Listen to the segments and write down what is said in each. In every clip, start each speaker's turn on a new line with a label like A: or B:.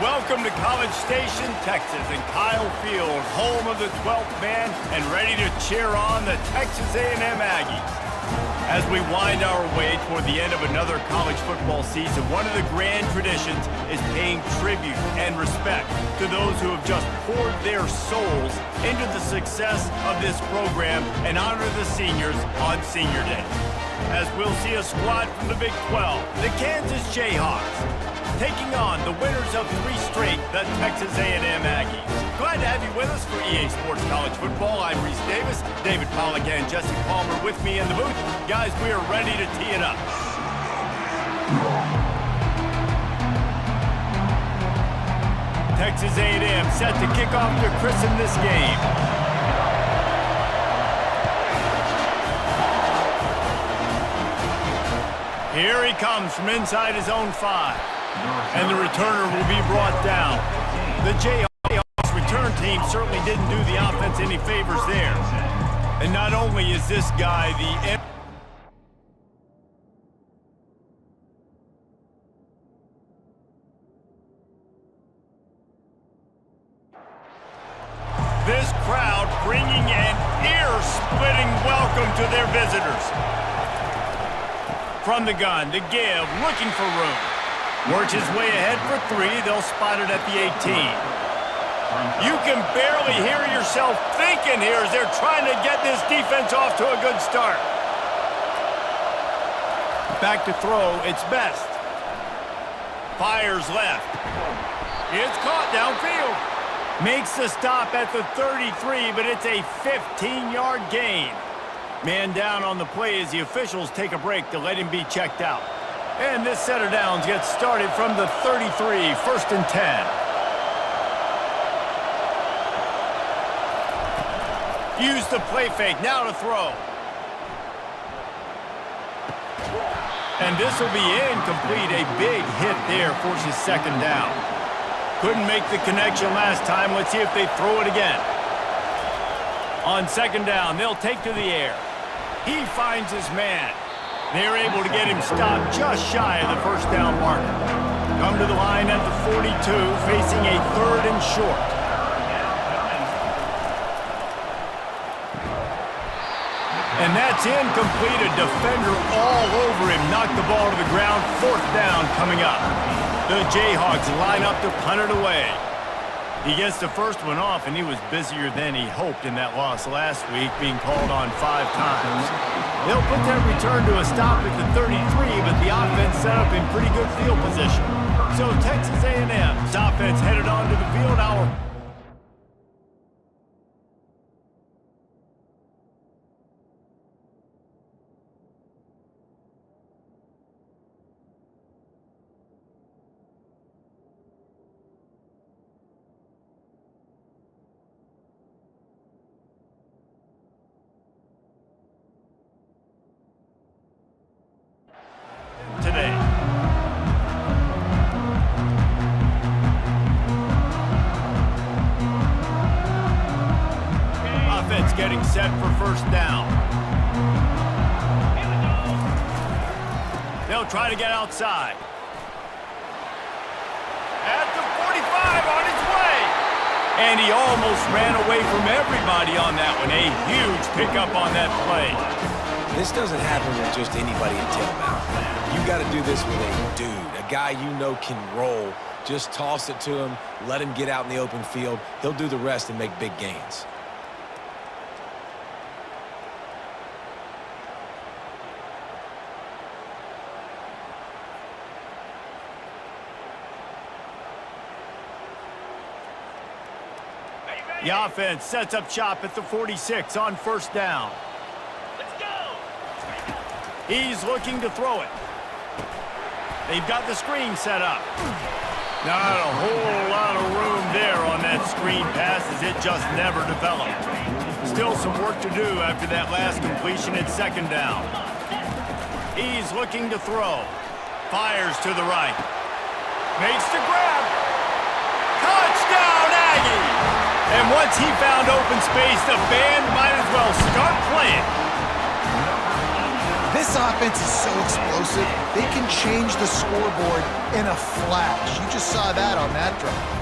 A: Welcome to College Station, Texas, and Kyle Field, home of the 12th man, and ready to cheer on the Texas A&M Aggies. As we wind our way toward the end of another college football season, one of the grand traditions is paying tribute and respect to those who have just poured their souls into the success of this program and honor the seniors on Senior Day. As we'll see a squad from the Big 12, the Kansas Jayhawks, taking on the winners of 3 straight, the Texas A&M Aggies. Glad to have you with us for EA Sports College Football. I'm Reese Davis, David Pollack and Jesse Palmer with me in the booth. Guys, we are ready to tee it up. Texas A&M set to kick off to christen this game. Here he comes from inside his own 5. And the returner will be brought down. The Jayhawks return team certainly didn't do the offense any favors there. And not only is this guy the... This crowd bringing an ear-splitting welcome to their visitors. From the gun, to give, looking for room. Works his way ahead for 3. They'll spot it at the 18. You can barely hear yourself thinking here as they're trying to get this defense off to a good start. Back to throw, it's Best. Fires left. It's caught downfield. Makes the stop at the 33, but it's a 15-yard gain. Man down on the play as the officials take a break to let him be checked out. And this set of downs gets started from the 33, 1st and 10. Use the play fake, now to throw. And this will be incomplete. A big hit there forces 2nd down. Couldn't make the connection last time. Let's see if they throw it again. On 2nd down, they'll take to the air. He finds his man. They're able to get him stopped just shy of the 1st down marker. Come to the line at the 42, facing a 3rd and short. And that's incomplete. A defender all over him. Knocked the ball to the ground. 4th down coming up. The Jayhawks line up to punt it away. He gets the first one off, and he was busier than he hoped in that loss last week, being called on 5 times. They'll put that return to a stop at the 33, but the offense set up in pretty good field position. So Texas A&M's offense headed onto the field. Today. Offense getting set for 1st down. They'll try to get outside. At the 45 on his way. And he almost ran away from everybody on that one. A huge pickup on that play.
B: This doesn't happen with just anybody in tailback. You got to do this with a dude, a guy you know can roll. Just toss it to him, let him get out in the open field. He'll do the rest and make big gains.
A: The offense sets up shop at the 46 on 1st down. He's looking to throw it. They've got the screen set up. Not a whole lot of room there on that screen pass as it just never developed. Still some work to do after that last completion at 2nd down. He's looking to throw. Fires to the right. Makes the grab. Touchdown, Aggies! And once he found open space, the band might as well start playing.
B: This
C: This offense is so explosive, they can change the scoreboard in a flash. You just saw that on that drive.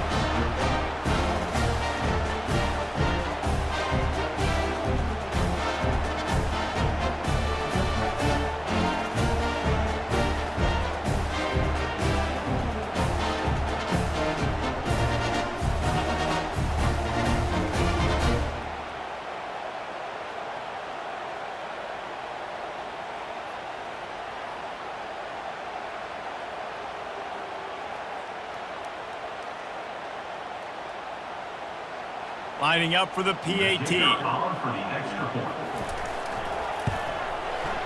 A: Lining up for the PAT.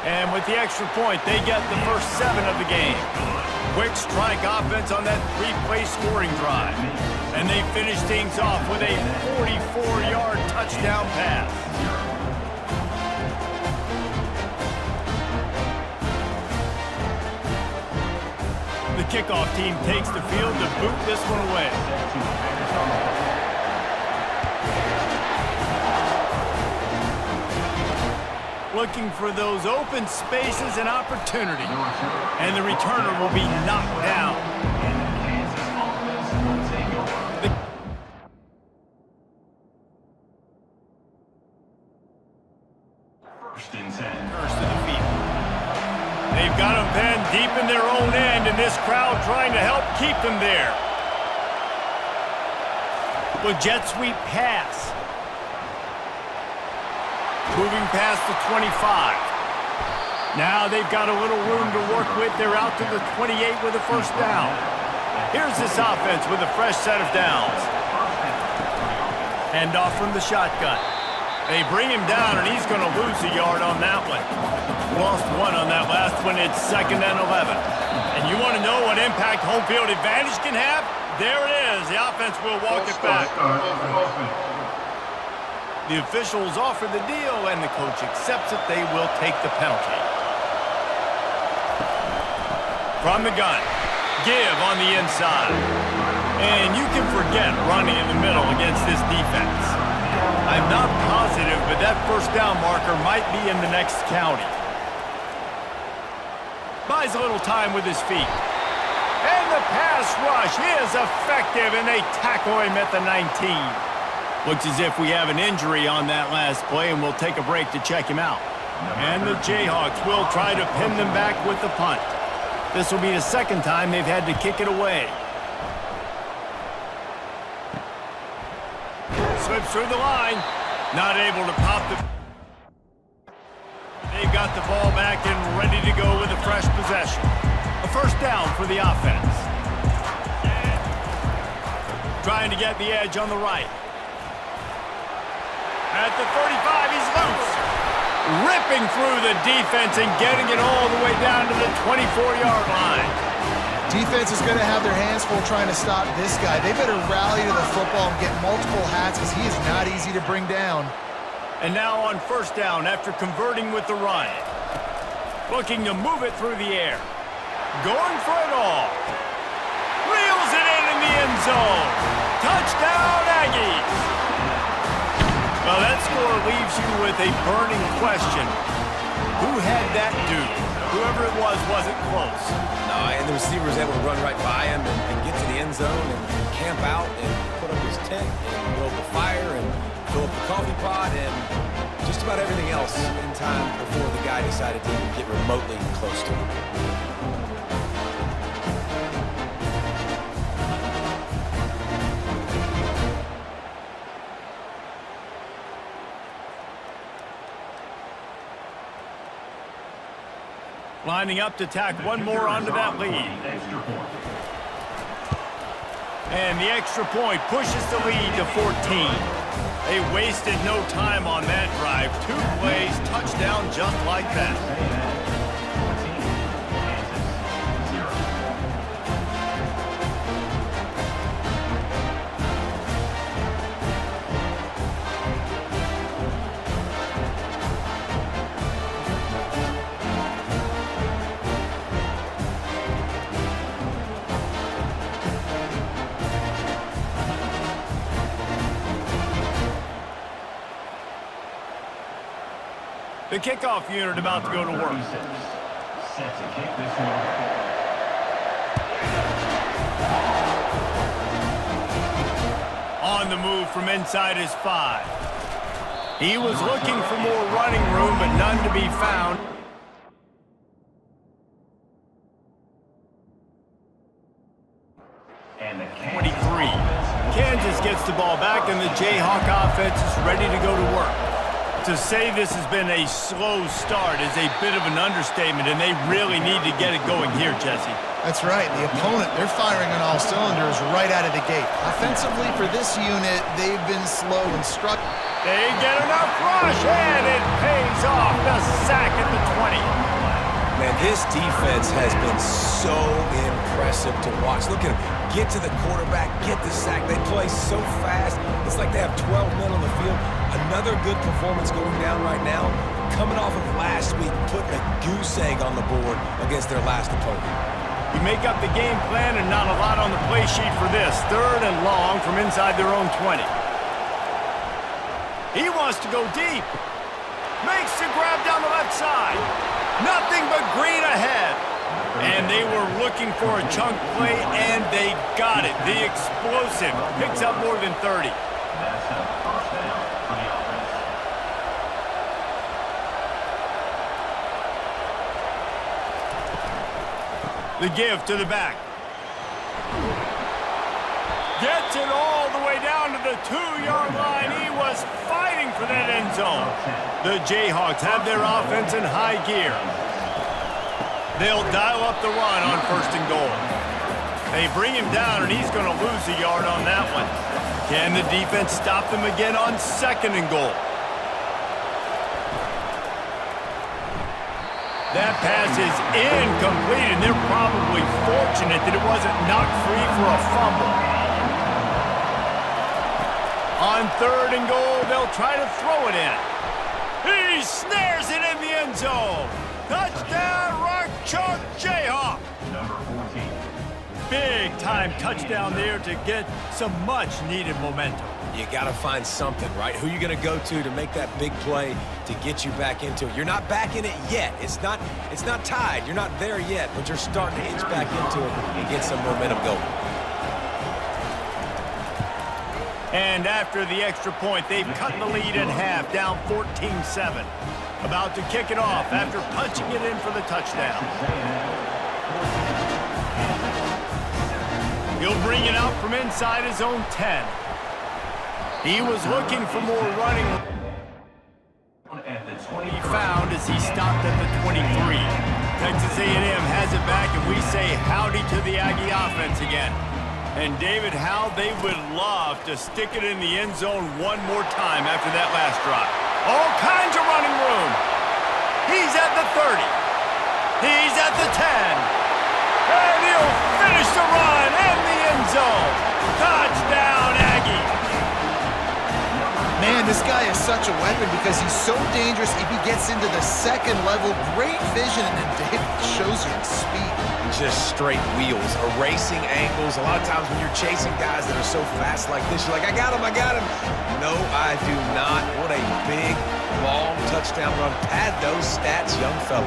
A: And with the extra point, they get the first 7 of the game. Quick strike offense on that 3-play scoring drive. And they finish things off with a 44-yard touchdown pass. The kickoff team takes the field to boot this one away. Looking for those open spaces and opportunity. And the returner will be knocked down. First and 10. First to the field. They've got them pinned deep in their own end, and this crowd trying to help keep them there. With jet sweep pass. Moving past the 25. Now they've got a little room to work with. They're out to the 28 with a first down. Here's this offense with a fresh set of downs. Hand off from the shotgun. They bring him down, and he's going to lose a yard on that one. Lost 1 on that last one. It's 2nd and 11. And you want to know what impact home field advantage can have? There it is. The offense will walk it back. The officials offer the deal, and the coach accepts it. They will take the penalty. From the gun, give on the inside. And you can forget running in the middle against this defense. I'm not positive, but that first down marker might be in the next county. Buys a little time with his feet. And the pass rush is effective, and they tackle him at the 19. Looks as if we have an injury on that last play, and we'll take a break to check him out. And the Jayhawks will try to pin them back with the punt. This will be the 2nd time they've had to kick it away. Slips through the line. Not able to pop the... They've got the ball back and ready to go with a fresh possession. A first down for the offense. Trying to get the edge on the right. At the 35, he's loose. Ripping through the defense and getting it all the way down to the 24-yard line.
C: Defense is going to have their hands full trying to stop this guy. They better rally to the football and get multiple hats because he is not easy to bring down.
A: And now on first down after converting with the run. Looking to move it through the air. Going for it all. Reels it in the end zone. Touchdown, Aggies. Well, that score leaves you with a burning question. Who had that dude? Whoever it was wasn't close.
B: No, and the receiver was able to run right by him and get to the end zone and camp out and put up his tent and build the fire and fill up the coffee pot and just about everything else in time before the guy decided to get remotely close to him.
A: Lining up to tack one more onto that lead. And the extra point pushes the lead to 14. They wasted no time on that drive. 2 plays, touchdown just like that. The kickoff unit about to go to work.
D: Set to kick this one.
A: On the move from inside his 5. He was looking for more running room, but none to be found.
D: And the
A: 23. Kansas gets the ball back, and the Jayhawk offense is ready to go to work. To say this has been a slow start is a bit of an understatement, and they really need to get it going here, Jesse.
C: That's right. The opponent, they're firing on all cylinders right out of the gate. Offensively, for this unit, they've been slow and struck.
A: They get enough rush, and it pays off. The sack at the 20.
B: Man, this defense has been so impressive to watch. Look at them. Get to the quarterback, get the sack. They play so fast. It's like they have 12 men on the field. Another good performance going down right now. Coming off of last week, putting a goose egg on the board against their last opponent.
A: You make up the game plan and not a lot on the play sheet for this. 3rd and long from inside their own 20. He wants to go deep. Makes the grab down the left side. Nothing but green ahead. And they were looking for a chunk play, and they got it. The explosive picks up more than 30.
D: That's a first down for the offense.
A: The give to the back. Gets it all the way down to the 2-yard line. He was fighting for that end zone. The Jayhawks have their offense in high gear. They'll dial up the run on 1st and goal. They bring him down, and he's going to lose a yard on that one. Can the defense stop them again on 2nd and goal? That pass is incomplete, and they're probably fortunate that it wasn't knocked free for a fumble. On 3rd and goal, they'll try to throw it in. He snares it in the end zone. Touchdown, Rock Chalk Jayhawk.
D: Number 14.
A: Big-time touchdown there to get some much-needed momentum.
B: You got to find something, right? Who you going to go to make that big play to get you back into it? You're not back in it yet. It's not tied. You're not there yet, but you're starting to inch back into it and get some momentum going.
A: And after the extra point, they've cut the lead in half, down 14-7. About to kick it off after punching it in for the touchdown. He'll bring it out from inside his own 10. He was looking for more running. He found as he stopped at the 23. Texas A&M has it back, and we say howdy to the Aggie offense again. And David, how they would love to stick it in the end zone one more time after that last drive. All kinds of running room. He's at the 30. He's at the 10. And he'll finish the run in the end zone. Touchdown, Aggie.
C: Man, this guy is such a weapon because he's so dangerous if he gets into the 2nd level. Great vision, and David shows you speed.
B: Just straight wheels, erasing angles. A lot of times when you're chasing guys that are so fast like this, you're like, I got him. No, I do not. What a big, long touchdown run. Pad those stats, young fella.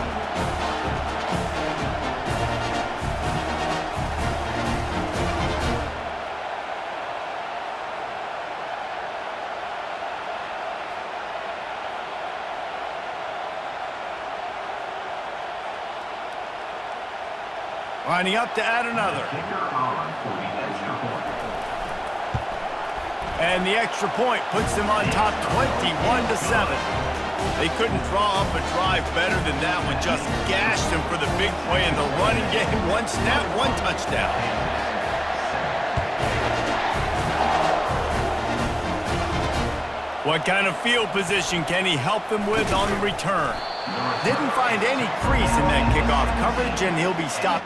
A: Lining up to add another. And the extra point puts them on top 21-7. They couldn't draw up a drive better than that one. Just gashed them for the big play in the running game. 1 snap, 1 touchdown. What kind of field position can he help them with on the return? Didn't find any crease in that kickoff coverage, and he'll be stopped.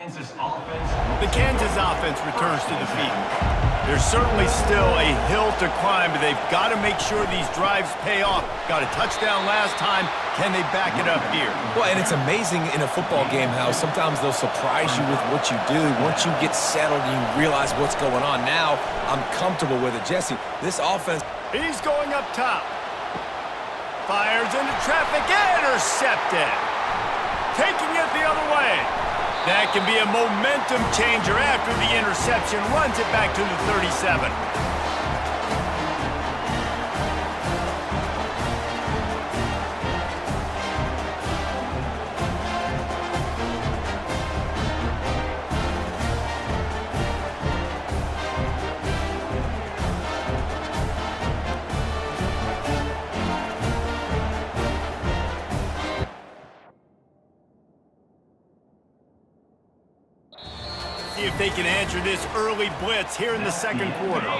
A: The Kansas offense returns to the field. There's certainly still a hill to climb, but they've got to make sure these drives pay off. Got a touchdown last time, Can they back it up here?
B: Well, and it's amazing in a football game how sometimes they'll surprise you with what you do. Once you get settled and you realize what's going on, now I'm comfortable with it. Jesse, this offense...
A: He's going up top. Fires into traffic, intercepted. Taking it the other way. That can be a momentum changer after the interception. Runs it back to the 37. See if they can answer this early blitz here in the second quarter.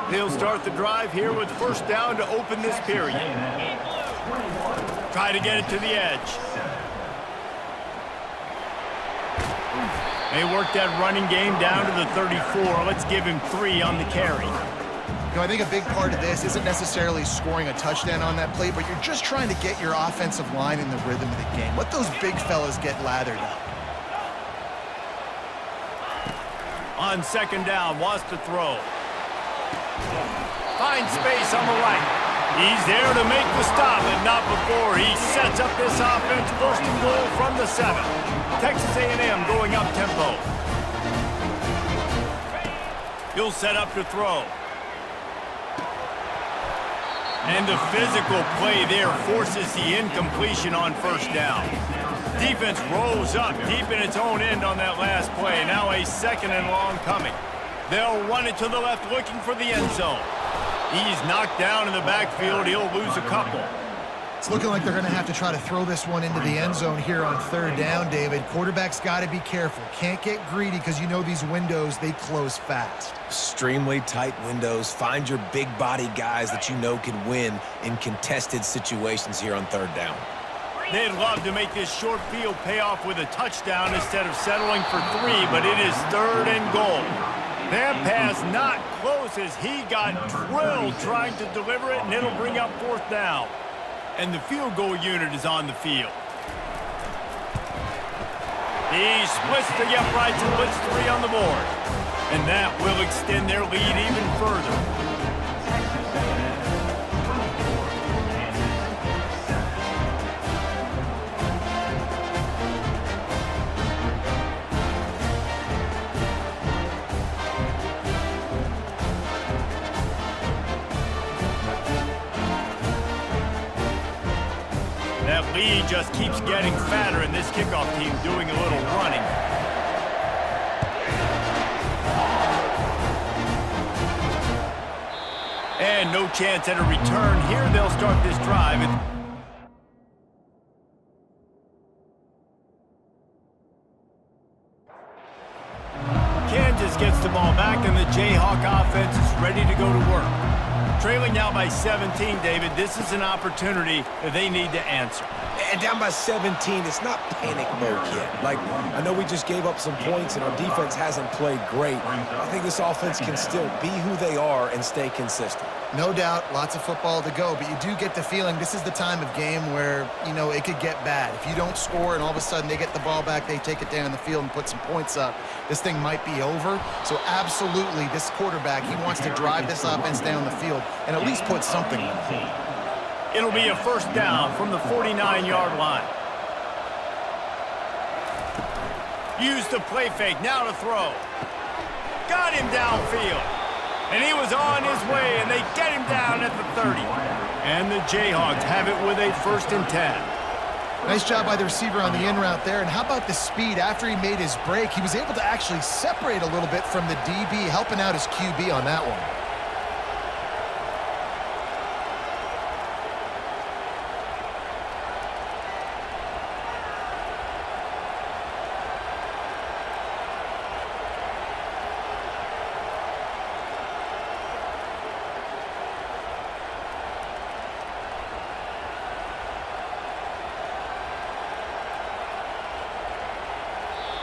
A: They'll start the drive here with first down to open this period. Try to get it to the edge. They work that running game down to the 34. Let's give him 3 on the carry.
C: You know, I think a big part of this isn't necessarily scoring a touchdown on that play, but you're just trying to get your offensive line in the rhythm of the game. Let those big fellas get lathered up.
A: On second down, wants to throw. Finds space on the right. He's there to make the stop, and not before. He sets up this offense first and goal from the 7. Texas A&M going up tempo. He'll set up to throw. And the physical play there forces the incompletion on first down. Defense rolls up deep in its own end on that last play. Now a second and long coming. They'll run it to the left looking for the end zone. He's knocked down in the backfield. He'll lose a couple.
C: It's looking like they're going to have to try to throw this one into the end zone here on third down, David. Quarterback's got to be careful. Can't get greedy because you know these windows, they close fast.
B: Extremely tight windows. Find your big body guys that you know can win in contested situations here on third down.
A: They'd love to make this short field pay off with a touchdown instead of settling for 3, but it is third and goal. That pass not close as he got drilled trying to deliver it, and it'll bring up fourth down. And the field goal unit is on the field. He splits the uprights and puts 3 on the board. And that will extend their lead even further. That lead just keeps getting fatter, and this kickoff team doing a little running. And no chance at a return here. They'll start this drive. Kansas gets the ball back, and the Jayhawk offense is ready to go to work. Trailing now by 17, David. This is an opportunity that they need to answer.
B: And down by 17, it's not panic mode yet. Like, I know we just gave up some points and our defense hasn't played great. I think this offense can still be who they are and stay consistent.
C: No doubt, lots of football to go, but you do get the feeling this is the time of game where, you know, it could get bad. If you don't score and all of a sudden they get the ball back, they take it down the field and put some points up, this thing might be over. So absolutely, this quarterback, he wants to drive this offense down the field and at least put something on it.
A: It'll be a first down from the 49-yard line. Use the play fake, now to throw. Got him downfield. And he was on his way, and they get him down at the 30. And the Jayhawks have it with a 1st and 10.
C: Nice job by the receiver on the in route there. And how about the speed? After he made his break, he was able to actually separate a little bit from the DB, helping out his QB on that one.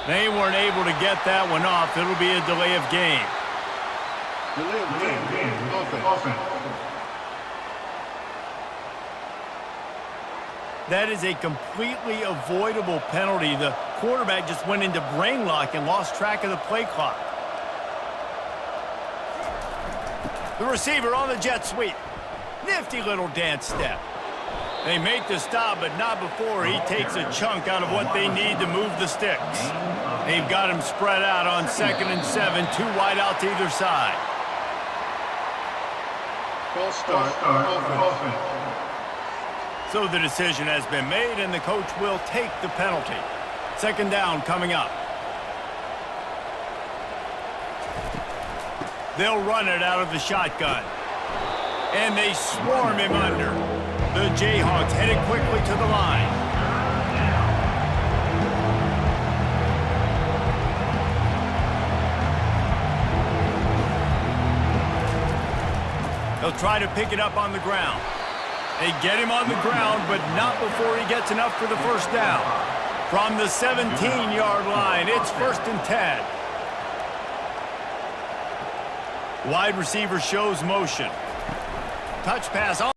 A: They weren't able to get that one off. It'll be a delay of game.
D: Delay of game. Offense.
A: That is a completely avoidable penalty. The quarterback just went into brain lock and lost track of the play clock. The receiver on the jet sweep. Nifty little dance step. They make the stop, but not before he takes a chunk out of what they need to move the sticks. They've got him spread out on 2nd and 7, 2 wide out to either side.
D: False start, offense.
A: So the decision has been made, and the coach will take the penalty. 2nd down coming up. They'll run it out of the shotgun. And they swarm him under. The Jayhawks headed quickly to the line. They'll try to pick it up on the ground. They get him on the ground, but not before he gets enough for the 1st down. From the 17-yard line, it's 1st and 10. Wide receiver shows motion. Touch pass on.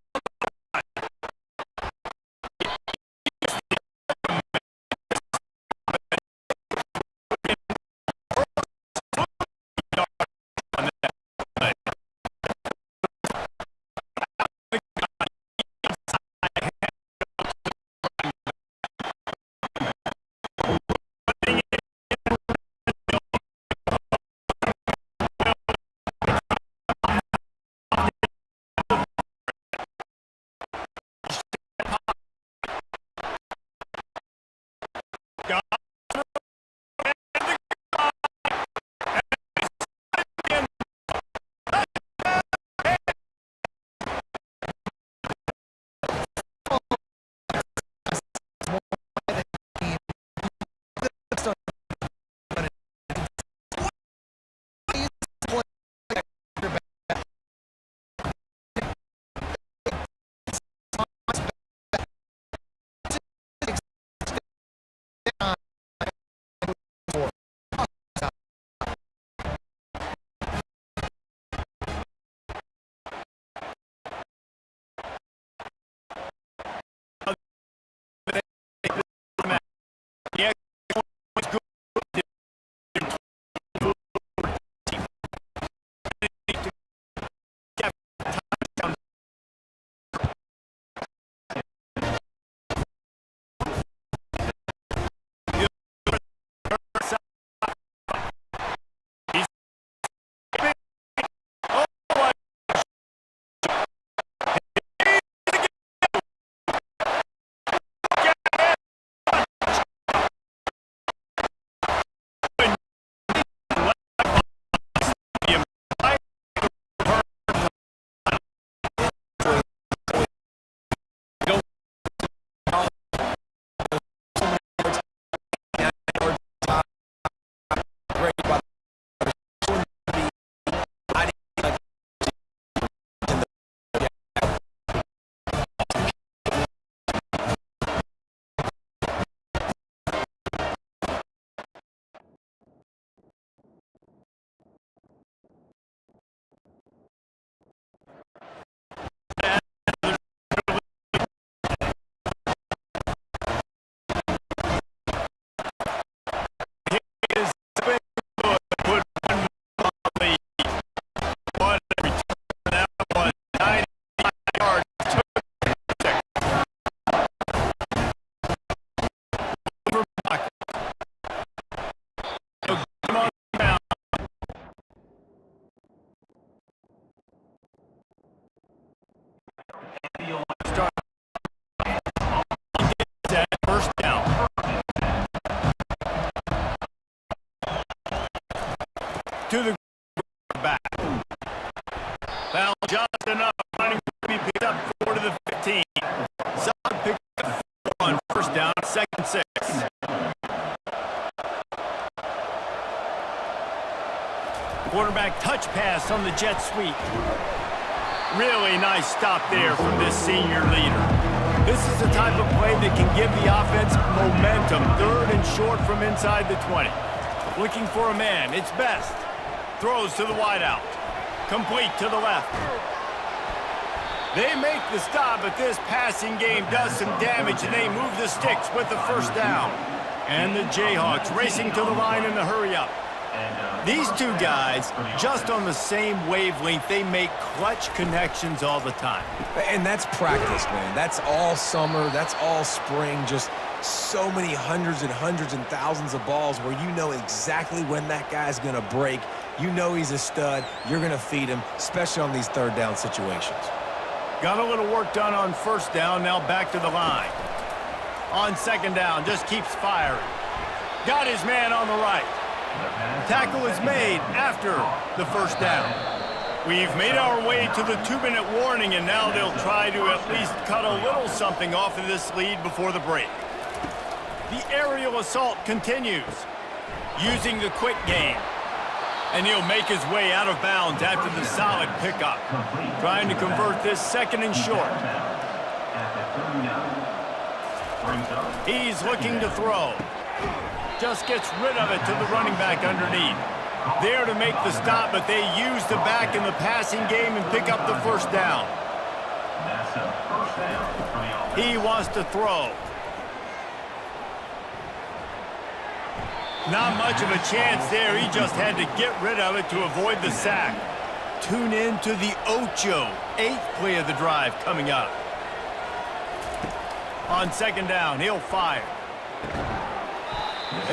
A: To the back. Foul just enough. Running to be picked up 4 to the 15. Solid pick up 4 on 1st down, 2nd and 6. Quarterback touch pass on the jet sweep. Really nice stop there from this senior leader. This is the type of play that can give the offense momentum. 3rd and short from inside the 20. Looking for a man. It's Best. Throws to the wideout. Complete to the left. They make the stop, but this passing game does some damage, and they move the sticks with the first down. And the Jayhawks racing to the line in the hurry-up. These two guys, just on the same wavelength, they make clutch connections all the time.
B: And that's practice, man. That's all summer. That's all spring. Just so many hundreds and thousands of balls where you know exactly when that guy's going to break. You know he's a stud. You're going to feed him, especially on these third down situations.
A: Got a little work done on first down, now back to the line. On second down, just keeps firing. Got his man on the right. Tackle is made after the first down. We've made our way to the 2-minute warning, and now they'll try to at least cut a little something off of this lead before the break. The aerial assault continues, using the quick game. And he'll make his way out of bounds after the solid pickup. Trying to convert this second and short. He's looking to throw. Just gets rid of it to the running back underneath. There to make the stop, but they use the back in the passing game and pick up the first down. He wants to throw. Not much of a chance there. He just had to get rid of it to avoid the sack. Tune in to the Ocho. 8th play of the drive coming up. On second down, he'll fire.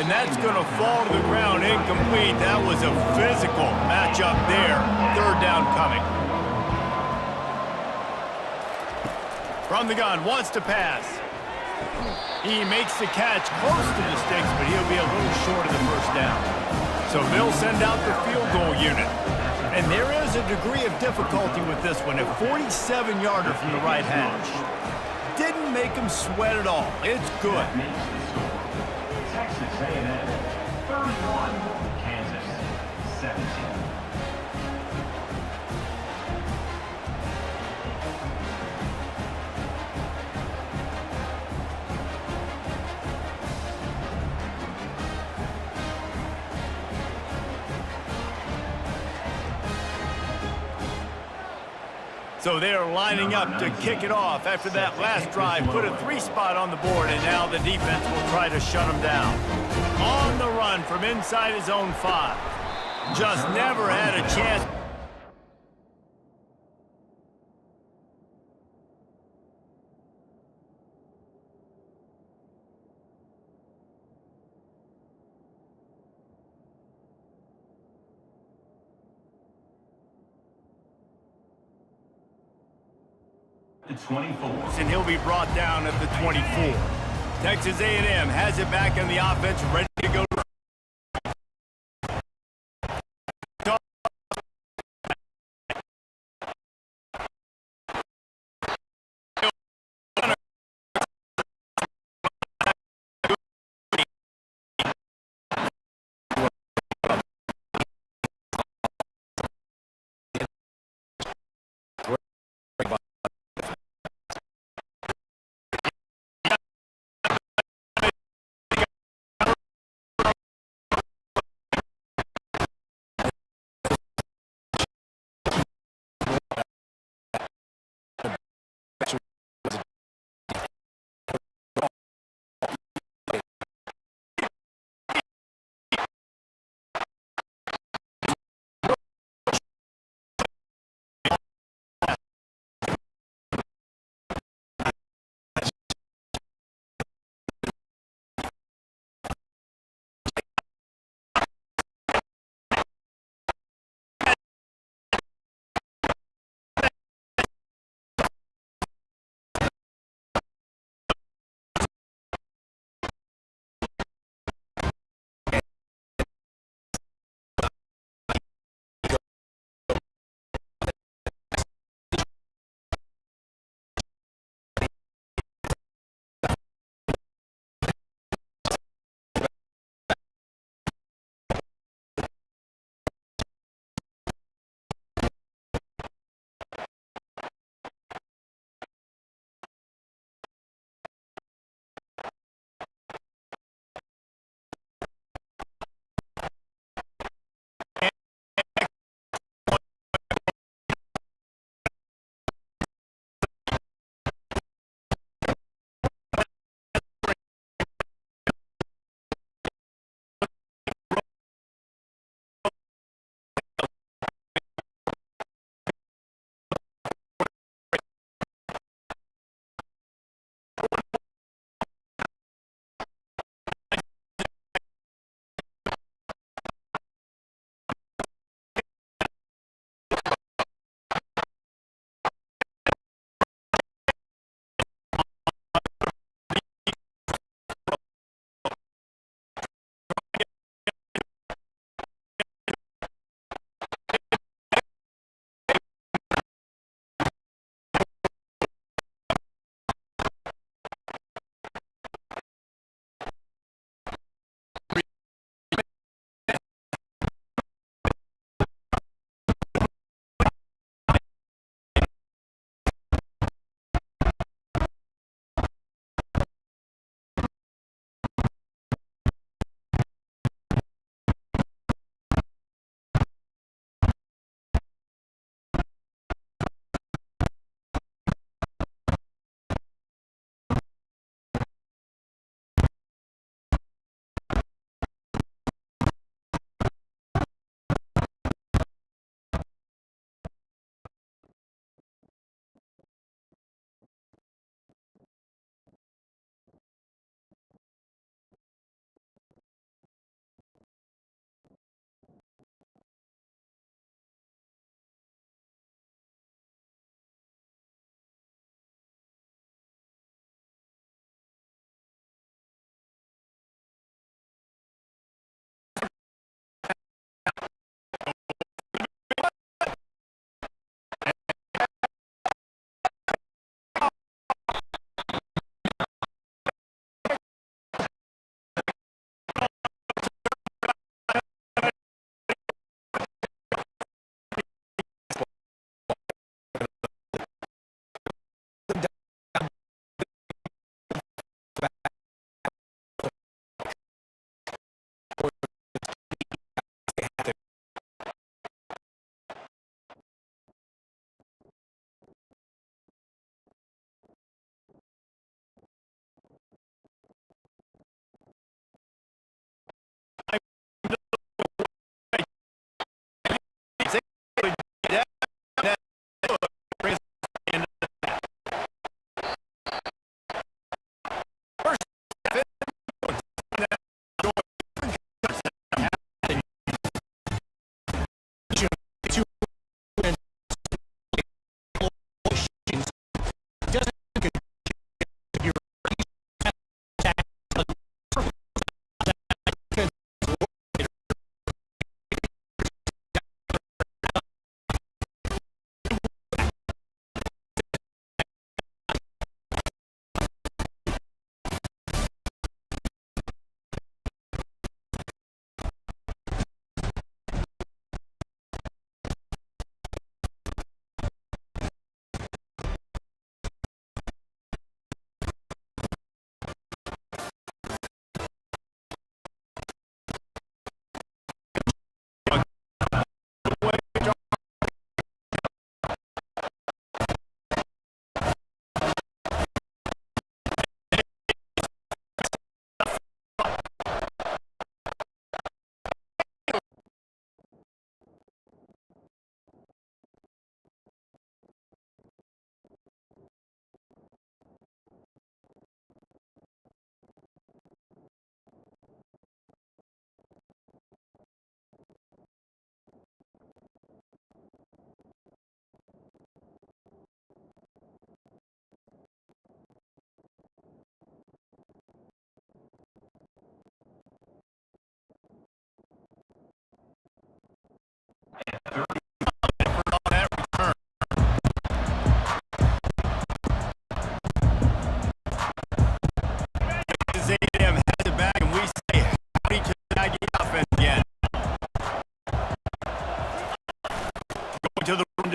A: And that's going to fall to the ground incomplete. That was a physical matchup there. Third down coming. From the gun, wants to pass. He makes the catch close to the sticks, but he'll be a little short of the first down. So they'll send out the field goal unit. And there is a degree of difficulty with this one. A 47-yarder from the right hash. Didn't make him sweat at all. It's good.
E: Texas A&M 31, Kansas 17.
A: So they're lining up to kick it off after that last drive. Put a 3-spot on the board, and now the defense will try to shut them down. On the run from inside his own 5. Just never had a chance.
E: The 24.
A: And he'll be brought down at the 24. Texas A&M has it back in the offense, ready to go.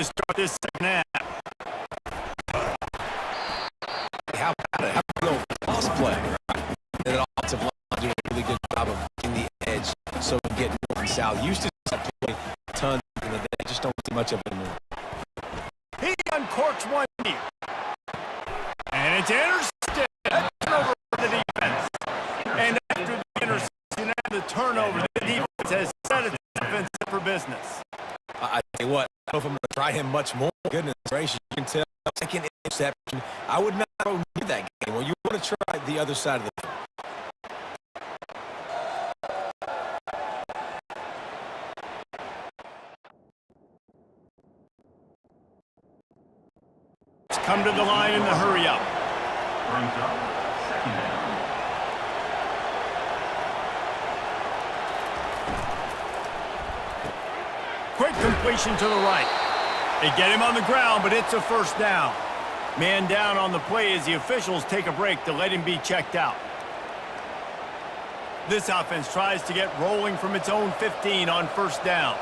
A: to start this second half.
B: How about it? How about the old toss play, right? And the offensive line doing a really good job of getting the edge so we get north and south. Used to see that play tons in the day. Just don't see much of it anymore.
A: He uncorks one deep. And it's intercepted. Turnover for the defense. And after the interception and the turnover, the defense has set its defense for business.
B: I tell you what, I don't know if I'm going to try him much more. Goodness gracious, you can tell. Second interception. I would not go near that game. Well, you want to try the other side of the field.
A: Come to the line in the hurry up.
E: Brings up second down.
A: Quick completion to the right. They get him on the ground, but it's a first down. Man down on the play as the officials take a break to let him be checked out. This offense tries to get rolling from its own 15 on first down.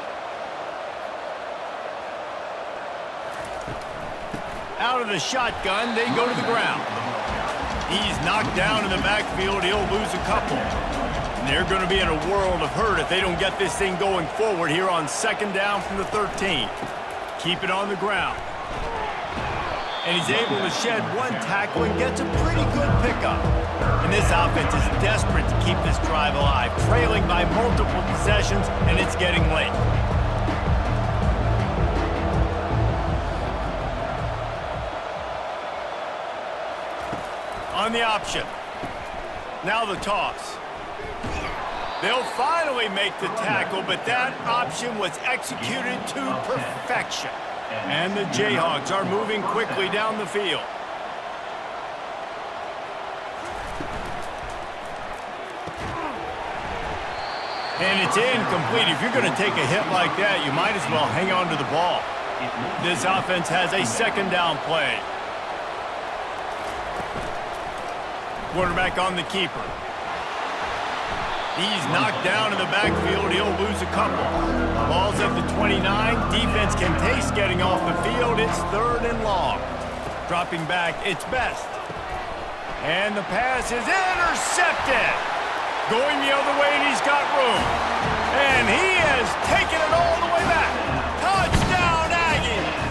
A: Out of the shotgun, they go to the ground. He's knocked down in the backfield. He'll lose a couple. And they're going to be in a world of hurt if they don't get this thing going forward here on second down from the 13. Keep it on the ground. And he's able to shed one tackle and gets a pretty good pickup. And this offense is desperate to keep this drive alive, trailing by multiple possessions, and it's getting late. On the option. Now the toss. They'll finally make the tackle, but that option was executed to perfection. And the Jayhawks are moving quickly down the field. And it's incomplete. If you're going to take a hit like that, you might as well hang on to the ball. This offense has a second down play. Quarterback on the keeper. He's knocked down in the backfield. He'll lose a couple. Ball's at the 29. Defense can taste getting off the field. It's third and long. Dropping back, it's Best. And the pass is intercepted. Going the other way, and he's got room. And he has taken it all the way back. Touchdown, Aggies!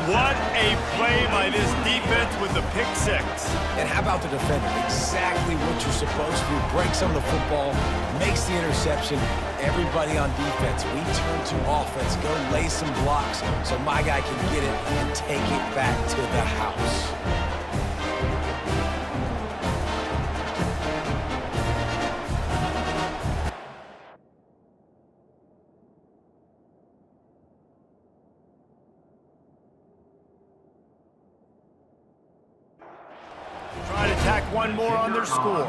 A: What a play by this defense with the pick six.
B: And how about the defender? Exactly what you're supposed to do. Breaks on the football, makes the interception. Everybody on defense, we turn to offense. Go lay some blocks so my guy can get it and take it back to the house.
A: One more on their score.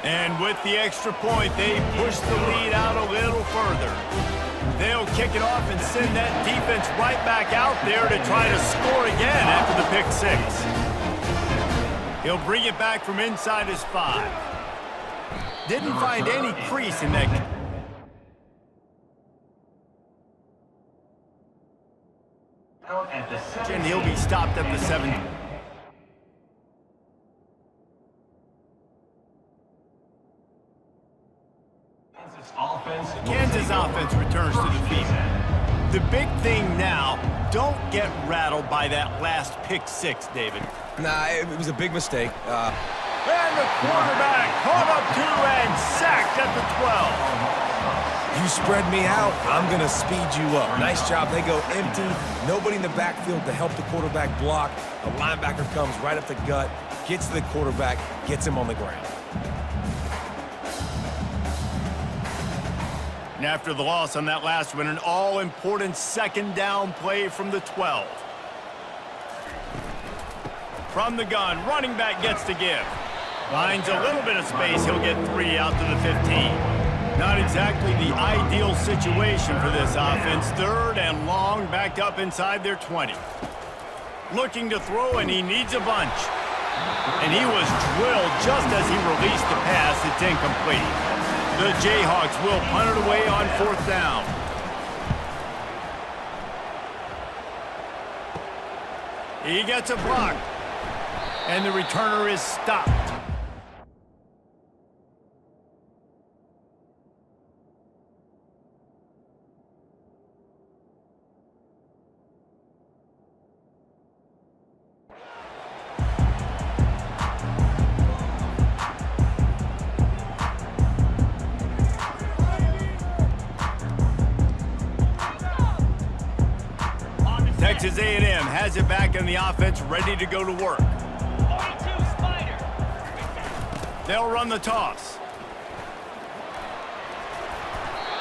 A: And with the extra point, they push the lead out a little further. They'll kick it off and send that defense right back out there to try to score again after the pick six. He'll bring it back from inside his 5. Didn't find any crease in that. And he'll be stopped at the 7. Kansas offense returns to the field. The big thing now, don't get rattled by that last pick six, David.
B: Nah, it was a big mistake.
A: And the quarterback caught up to and sacked at the 12.
B: You spread me out, I'm going to speed you up. Nice job. They go empty. Nobody in the backfield to help the quarterback block. The linebacker comes right up the gut, gets to the quarterback, gets him on the ground.
A: And after the loss on that last one, an all-important second down play from the 12. From the gun, running back gets to give. Finds a little bit of space. He'll get 3 out to the 15. Not exactly the ideal situation for this offense. Third and long, backed up inside their 20. Looking to throw, and he needs a bunch. And he was drilled just as he released the pass. It's incomplete. The Jayhawks will punt it away on 4th down. He gets a block. And the returner is stopped. Texas A&M has it back in the offense, ready to go to work. They'll run the toss.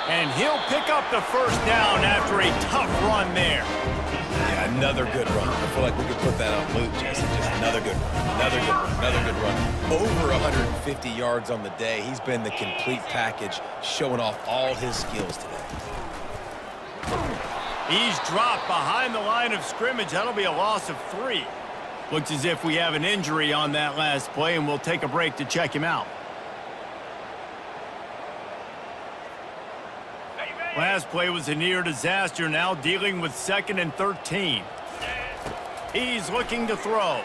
A: And he'll pick up the first down after a tough run there.
B: Yeah, another good run. I feel like we could put that on loop, Jason. Just another good run, another good run, another good run. Over 150 yards on the day. He's been the complete package, showing off all his skills today.
A: He's dropped behind the line of scrimmage. That'll be a loss of 3. Looks as if we have an injury on that last play, and we'll take a break to check him out. Last play was a near disaster, now dealing with 2nd and 13. He's looking to throw.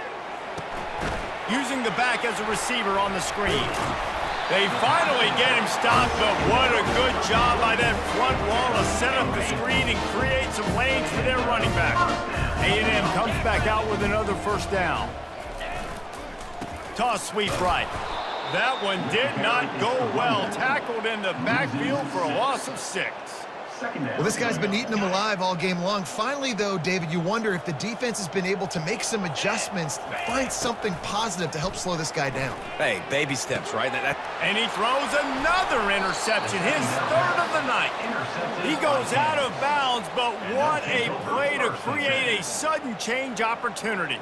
A: Using the back as a receiver on the screen. They finally get him stopped, but what a good job by that front wall to set up the screen and create some lanes for their running back. A&M comes back out with another first down. Toss sweep right. That one did not go well. Tackled in the backfield for a loss of 6.
C: Well, this guy's been eating them alive all game long. Finally, though, David, you wonder if the defense has been able to make some adjustments, find something positive to help slow this guy down.
B: Hey, baby steps, right?
A: And he throws another interception, his 3rd of the night. He goes out of bounds, but what a play to create a sudden change opportunity.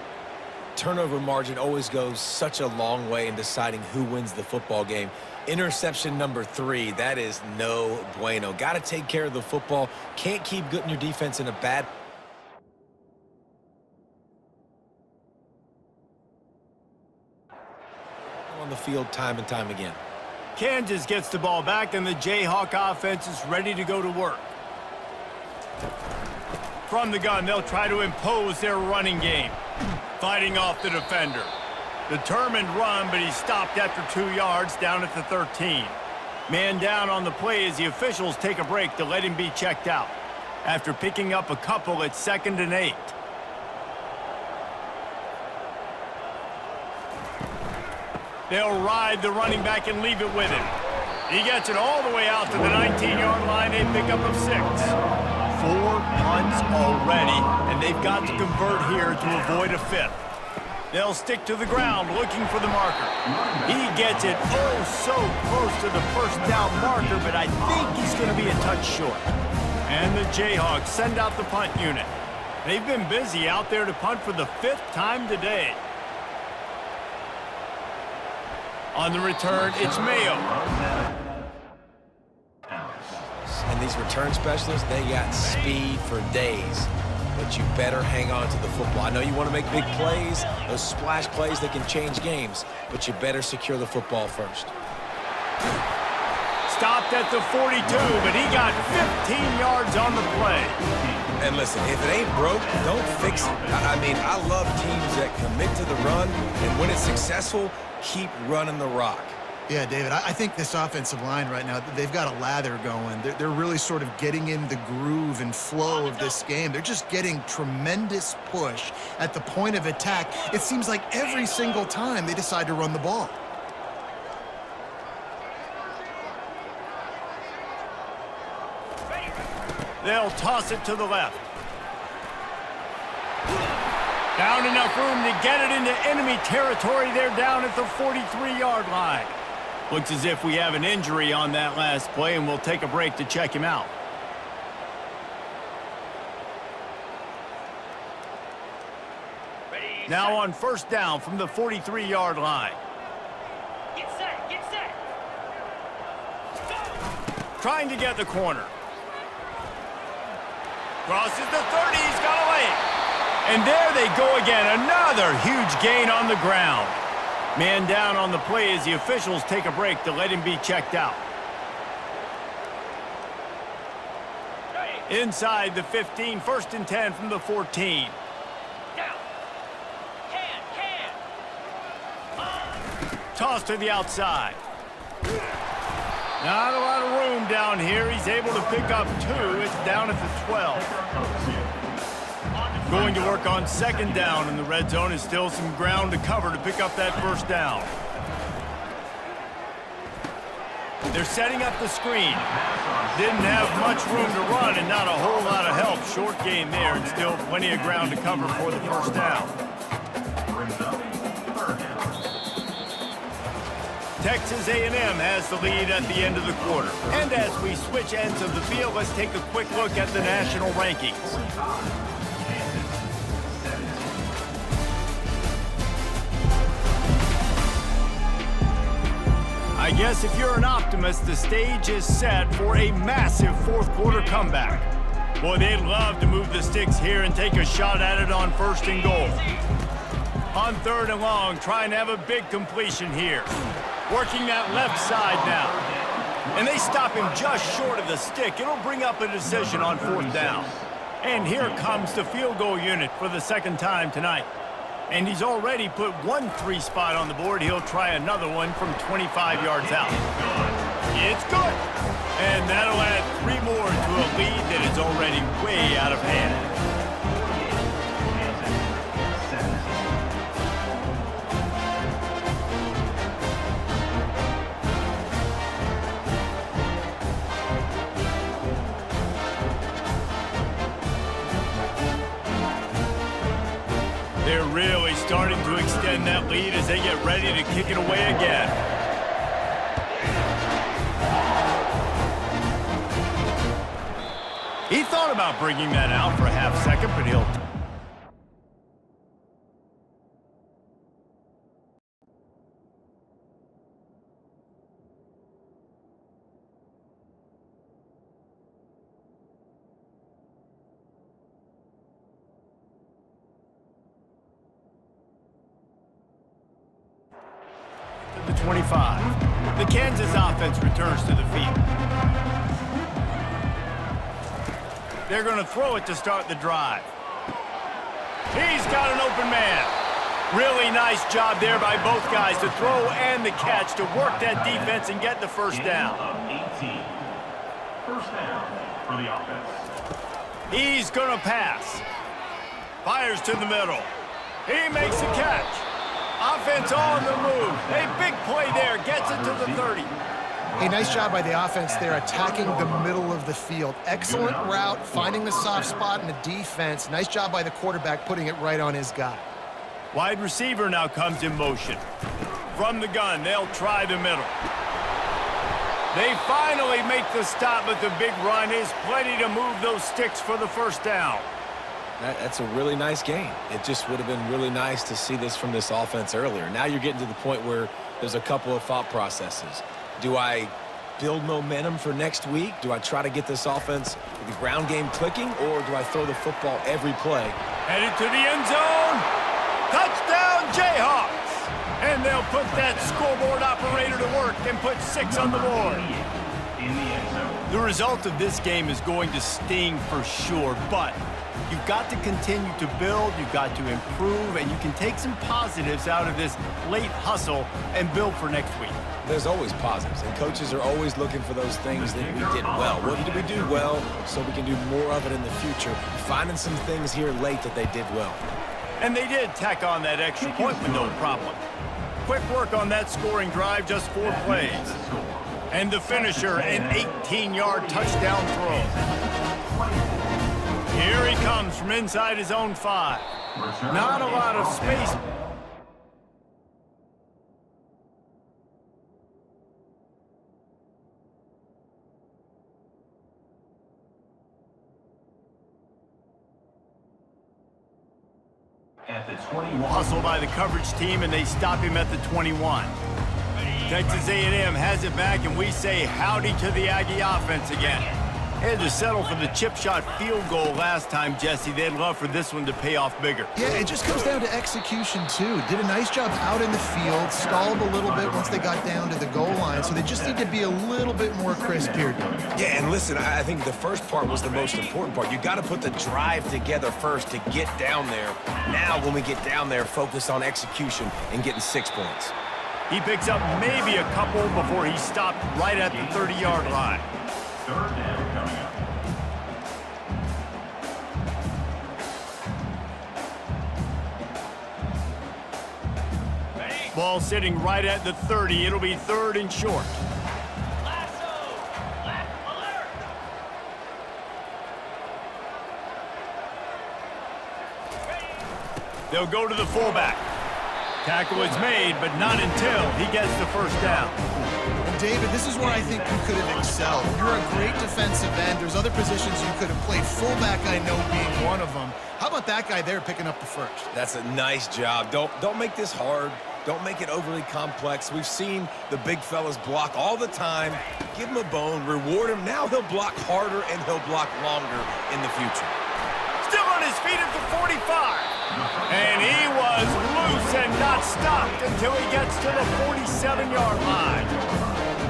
B: Turnover margin always goes such a long way in deciding who wins the football game. Interception number 3, that is no bueno. Got to take care of the football. Can't keep getting your defense in a bad... on the field time and time again.
A: Kansas gets the ball back, and the Jayhawk offense is ready to go to work. From the gun, they'll try to impose their running game. Fighting off the defender. Determined run, but he stopped after 2 yards down at the 13. Man down on the play as the officials take a break to let him be checked out. After picking up a couple at 2nd and 8. They'll ride the running back and leave it with him. He gets it all the way out to the 19-yard line, a pickup of 6. 4 punts already, and they've got to convert here to avoid a 5th. They'll stick to the ground looking for the marker. He gets it oh so close to the first down marker, but I think he's going to be a touch short. And the Jayhawks send out the punt unit. They've been busy out there to punt for the 5th time today. On the return, it's Mayo.
B: And these return specialists, they got speed for days. But you better hang on to the football. I know you want to make big plays, those splash plays that can change games, but you better secure the football first.
A: Stopped at the 42, but he got 15 yards on the play.
B: And listen, if it ain't broke, don't fix it. I mean, I love teams that commit to the run, and when it's successful, keep running the rock.
C: Yeah, David, I think this offensive line right now, they've got a lather going. They're really sort of getting in the groove and flow of this game. They're just getting tremendous push at the point of attack. It seems like every single time they decide to run the ball.
A: They'll toss it to the left. Down enough room to get it into enemy territory. They're down at the 43-yard line. Looks as if we have an injury on that last play, and we'll take a break to check him out. Now on first down from the 43-yard line.
F: Get set, get set.
A: Trying to get the corner. Crosses the 30, he's got away. And there they go again, another huge gain on the ground. Man down on the play as the officials take a break to let him be checked out. Inside the 15, 1st and 10 from the 14.
F: Down. Can.
A: Toss to the outside. Not a lot of room down here. He's able to pick up 2. It's down at the 12. Going to work on 2nd down in the red zone. Is still some ground to cover to pick up that 1st down. They're setting up the screen. Didn't have much room to run and not a whole lot of help. Short gain there and still plenty of ground to cover for the 1st down. Texas A&M has the lead at the end of the quarter. And as we switch ends of the field, let's take a quick look at the national rankings. I guess if you're an optimist, the stage is set for a massive 4th quarter comeback. Boy, they'd love to move the sticks here and take a shot at it on 1st and goal. On 3rd and long, trying to have a big completion here. Working that left side now. And they stop him just short of the stick. It'll bring up a decision on 4th down. And here comes the field goal unit for the 2nd time tonight. And he's already put 1 3 spot on the board. He'll try another one from 25 yards out. It's good. And that'll add 3 more to a lead that is already way out of hand. They're really starting to extend that lead as they get ready to kick it away again. He thought about bringing that out for a half second, but he'll... The 25. The Kansas offense returns to the field. They're going to throw it to start the drive. He's got an open man. Really nice job there by both guys to throw and the catch to work that defense and get the 1st down.
E: 18. 1st down for the offense.
A: He's going to pass. Fires to the middle. He makes the catch. Offense on the move. A big play there. Gets it to the 30.
C: A nice job by the offense there, attacking the middle of the field. Excellent route, finding the soft spot in the defense. Nice job by the quarterback, putting it right on his guy.
A: Wide receiver now comes in motion. From the gun, they'll try the middle. They finally make the stop, but the big run is plenty to move those sticks for the 1st down.
B: That's a really nice game. It just would have been really nice to see this from this offense earlier. Now you're getting to the point where there's a couple of thought processes. Do I build momentum for next week? Do I try to get this offense, the ground game clicking, or do I throw the football every play?
A: Headed to the end zone. Touchdown, Jayhawks. And they'll put that scoreboard operator to work and put 6 on the board.
E: In the end zone.
A: The result of this game is going to sting for sure, but you've got to continue to build, you've got to improve, and you can take some positives out of this late hustle and build for next week.
B: There's always positives, and coaches are always looking for those things that we did well. What did we do well so we can do more of it in the future? Finding some things here late that they did well.
A: And they did tack on that extra point with no problem. Quick work on that scoring drive, just 4 plays. And the finisher, an 18-yard touchdown throw. Here he comes from inside his own 5. Not a lot of space.
E: At the 21.
A: Hustle by the coverage team, and they stop him at the 21. Texas A&M has it back, and we say howdy to the Aggie offense again. Had to settle for the chip shot field goal last time, Jesse. They'd love for this one to pay off bigger.
C: Yeah, it just comes down to execution, too. Did a nice job out in the field, stalled a little bit once they got down to the goal line, so they just need to be a little bit more crisp here.
B: Yeah, and listen, I think the first part was the most important part. You got to put the drive together first to get down there. Now, when we get down there, focus on execution and getting 6 points.
A: He picks up maybe a couple before he stopped right at the 30-yard line.
E: Third down coming up.
A: Ball sitting right at the 30. It'll be 3rd and short.
F: Lasso. Alert.
A: They'll go to the fullback. Tackle is made, but not until he gets the first down.
C: And David, this is where I think you could have excelled. You're a great defensive end. There's other positions you could have played. Fullback, I know, being one of them. How about that guy there picking up the first?
B: That's a nice job. Don't make this hard. Don't make it overly complex. We've seen the big fellas block all the time. Give him a bone, reward him. Now he'll block harder and he'll block longer in the future.
A: Still on his feet at the 45. And he was loose and not stopped until he gets to the 47-yard line.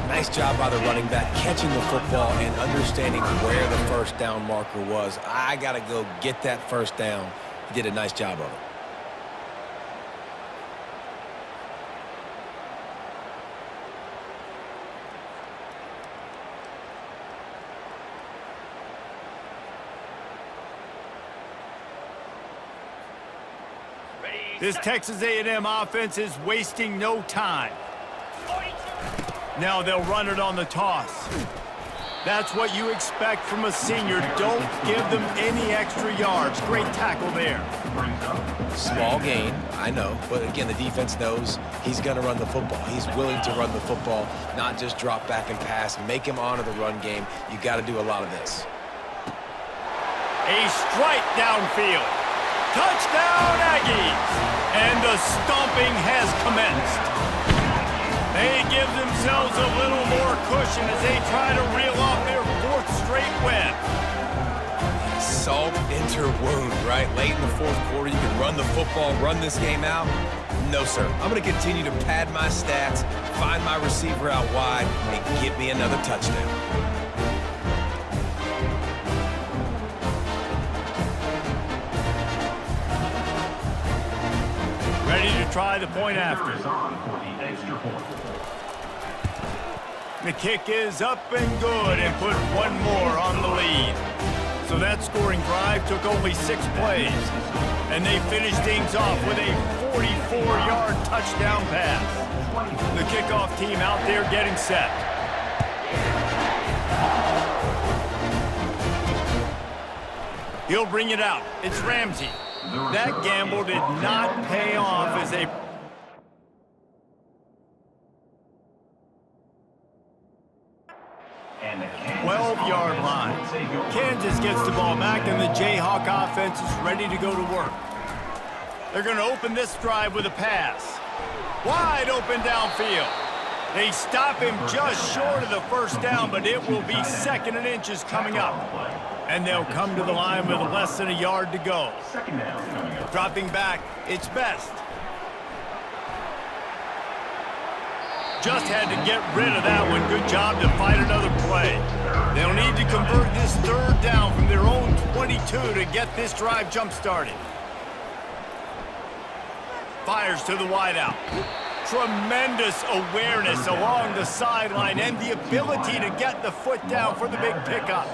B: Nice job by the running back catching the football and understanding where the first down marker was. I got to go get that first down. He did a nice job of it.
A: This Texas A&M offense is wasting no time.
F: 42.
A: Now they'll run it on the toss. That's what you expect from a senior. Don't give them any extra yards. Great tackle there.
B: Small gain, I know, but again, the defense knows he's going to run the football. He's willing to run the football, not just drop back and pass, make him honor the run game. You got to do a lot of this.
A: A strike downfield. Touchdown, Aggies! And the stomping has commenced. They give themselves a little more cushion as they try to reel off their 4th straight win.
B: Salt into wound, right? Late in the 4th quarter, you can run the football, run this game out. No, sir. I'm going to continue to pad my stats, find my receiver out wide, and get me another touchdown.
A: Ready to try the point after. The kick is up and good and put one more on the lead. So that scoring drive took only 6 plays. And they finished things off with a 44-yard touchdown pass. The kickoff team out there getting set. He'll bring it out. It's Ramsey. That gamble did not pay off as they... 12-yard line. Kansas gets the ball back, and the Jayhawk offense is ready to go to work. They're going to open this drive with a pass. Wide open downfield. They stop him just short of the first down, but it will be 2nd and inches coming up. And they'll come to the line with less than a yard to go. Dropping back, it's Best. Just had to get rid of that one. Good job to fight another play. They'll need to convert this 3rd down from their own 22 to get this drive jump-started. Fires to the wideout. Tremendous awareness along the sideline and the ability to get the foot down for the big pickup.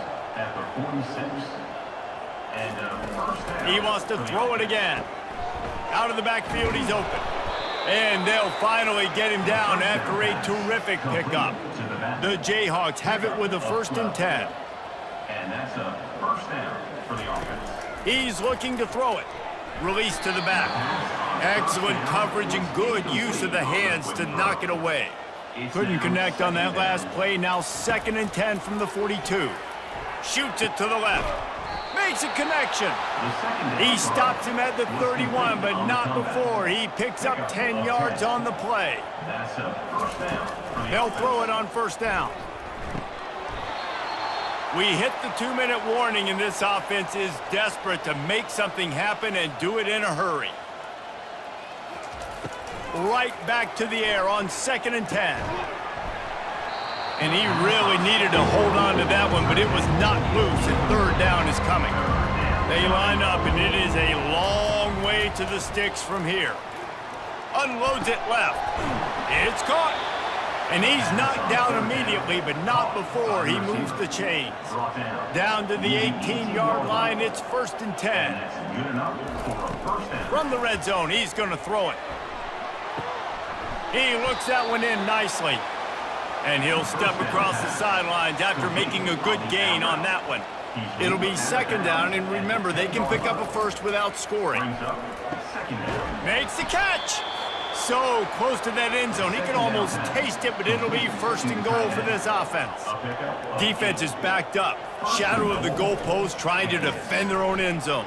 A: He wants to throw it again. Out of the backfield, he's open. And they'll finally get him down after a terrific pickup. The Jayhawks have it with a 1st and 10.
E: And that's a first down for the offense.
A: He's looking to throw it. Release to the back. Excellent coverage and good use of the hands to knock it away. Couldn't connect on that last play. Now 2nd and 10 from the 42. Shoots it to the left. Makes a connection. He stops him at the 31, but not before. He picks up 10 yards on the play.
E: That's a first down.
A: They'll throw it on 1st down. We hit the 2-minute warning, and this offense is desperate to make something happen and do it in a hurry. Right back to the air on 2nd and 10. And he really needed to hold on to that one, but it was not loose, and 3rd down is coming. They line up, and it is a long way to the sticks from here. Unloads it left. It's caught. And he's knocked down immediately, but not before he moves the chains. Down to the 18-yard line, it's 1st and 10. From the red zone, he's going to throw it. He looks that one in nicely. And he'll step across the sidelines after making a good gain on that one. It'll be 2nd down, and remember, they can pick up a first without scoring. Makes the catch. So close to that end zone. He can almost taste it, but it'll be 1st and goal for this offense. Defense is backed up. Shadow of the goalpost trying to defend their own end zone.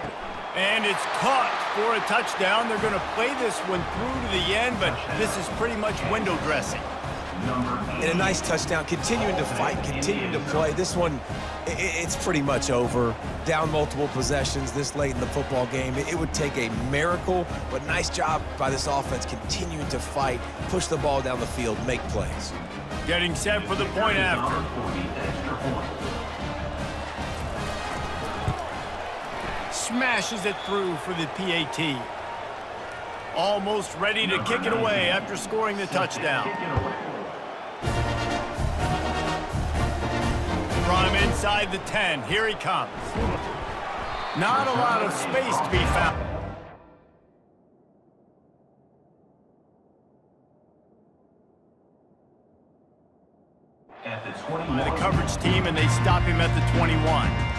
A: And it's caught for a touchdown. They're going to play this one through to the end, but this is pretty much window dressing.
B: And a nice touchdown, continuing to fight, continuing to play. This one, it's pretty much over. Down multiple possessions this late in the football game. It would take a miracle, but nice job by this offense continuing to fight, push the ball down the field, make plays.
A: Getting set for the point after. Smashes it through for the PAT. Almost ready to kick it away after scoring the touchdown. From inside the 10, here he comes. Not a lot of space to be found.
E: At the 21.
A: The coverage team, and they stop him at the 21.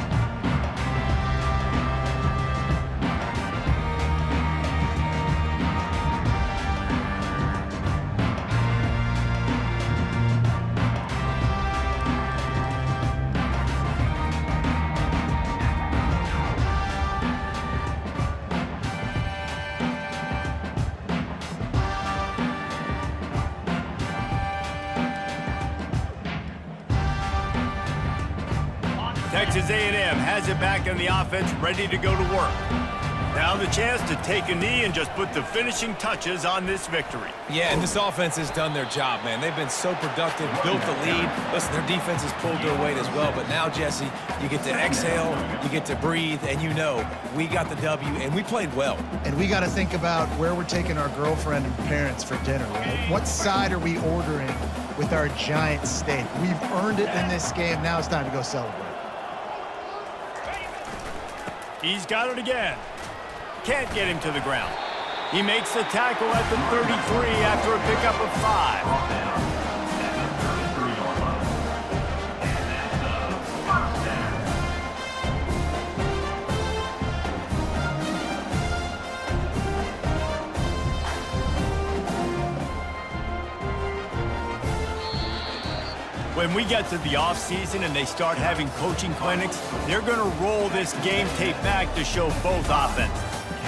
A: Texas A&M has it back in the offense, ready to go to work. Now the chance to take a knee and just put the finishing touches on this victory.
B: Yeah, and this offense has done their job, man. They've been so productive, built the lead. Listen, their defense has pulled their weight as well, but now, Jesse, you get to exhale, you get to breathe, and you know we got the W, and we played well.
C: And we got to think about where we're taking our girlfriend and parents for dinner, right? What side are we ordering with our giant steak? We've earned it in this game. Now it's time to go celebrate.
A: He's got it again. Can't get him to the ground. He makes the tackle at the 33 after a pickup of 5. When we get to the offseason and they start having coaching clinics, they're going to roll this game tape back to show both offenses.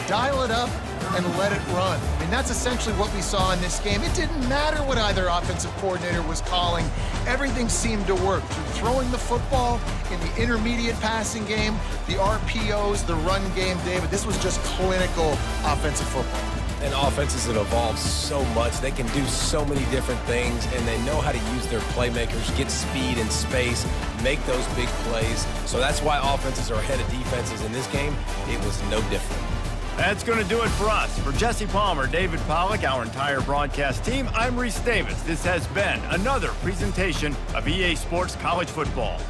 C: Dial it up and let it run. I mean, that's essentially what we saw in this game. It didn't matter what either offensive coordinator was calling. Everything seemed to work through throwing the football in the intermediate passing game, the RPOs, the run game, David. This was just clinical offensive football.
B: And offenses have evolved so much. They can do so many different things, and they know how to use their playmakers, get speed and space, make those big plays. So that's why offenses are ahead of defenses in this game. It was no different.
A: That's going to do it for us. For Jesse Palmer, David Pollack, our entire broadcast team, I'm Reese Davis. This has been another presentation of EA Sports College Football.